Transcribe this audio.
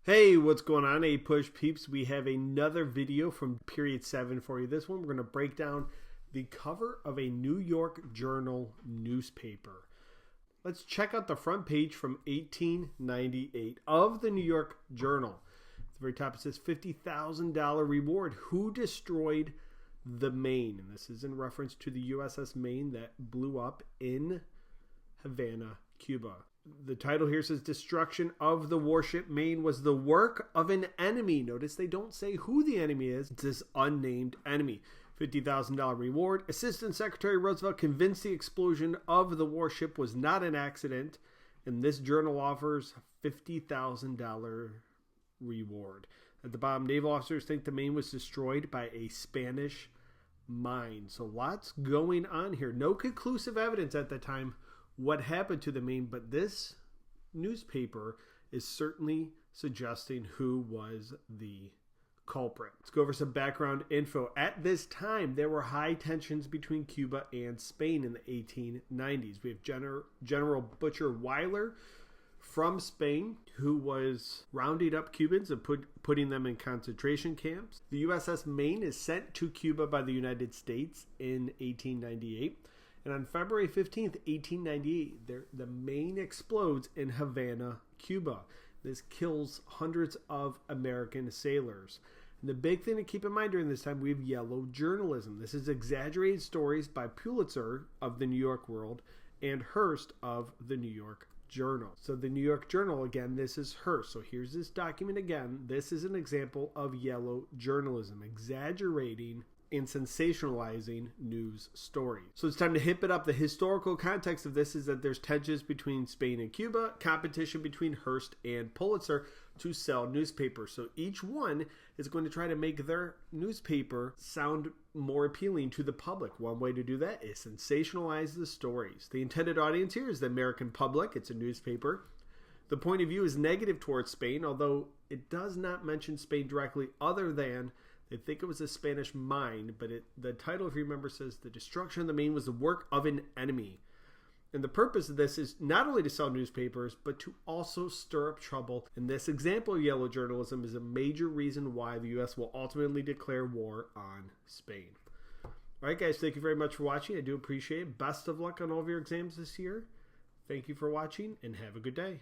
Hey, what's going on, APUSH peeps? We have another video from period 7 for you. This one, we're going to break down the cover of a New York Journal newspaper. Let's check out the front page from 1898 of the New York Journal. At the very top, it says $50,000 reward. Who destroyed the Maine? And this is in reference to the USS Maine that blew up in Havana, Cuba. The title here says destruction of the warship Maine was the work of an enemy. Notice they don't say who the enemy is. It's this unnamed enemy. $50,000 reward. Assistant Secretary Roosevelt convinced the explosion of the warship was not an accident, and this journal offers $50,000 reward. At the bottom, naval officers think the Maine was destroyed by a Spanish mine. So lots going on here. No conclusive evidence at the time what happened to the Maine, but this newspaper is certainly suggesting who was the culprit. Let's go over some background info. At this time, there were high tensions between Cuba and Spain in the 1890s. We have General Butcher Weyler from Spain, who was rounding up Cubans and putting them in concentration camps. The USS Maine is sent to Cuba by the United States in 1898. And on February 15th, 1898, the Maine explodes in Havana, Cuba. This kills hundreds of American sailors. And the big thing to keep in mind during this time, we have yellow journalism. This is exaggerated stories by Pulitzer of the New York World and Hearst of the New York Journal. So the New York Journal, again, this is Hearst. So here's this document again. This is an example of yellow journalism, exaggerating and sensationalizing news stories. So it's time to hip it up. The historical context of this is that there's tensions between Spain and Cuba, competition between Hearst and Pulitzer to sell newspapers. So each one is going to try to make their newspaper sound more appealing to the public. One way to do that is sensationalize the stories. The intended audience here is the American public. It's a newspaper. The point of view is negative towards Spain, although it does not mention Spain directly, other than they think it was a Spanish mine, but the title, if you remember, says the destruction of the Maine was the work of an enemy. And the purpose of this is not only to sell newspapers, but to also stir up trouble. And this example of yellow journalism is a major reason why the U.S. will ultimately declare war on Spain. All right, guys, thank you very much for watching. I do appreciate it. Best of luck on all of your exams this year. Thank you for watching, and have a good day.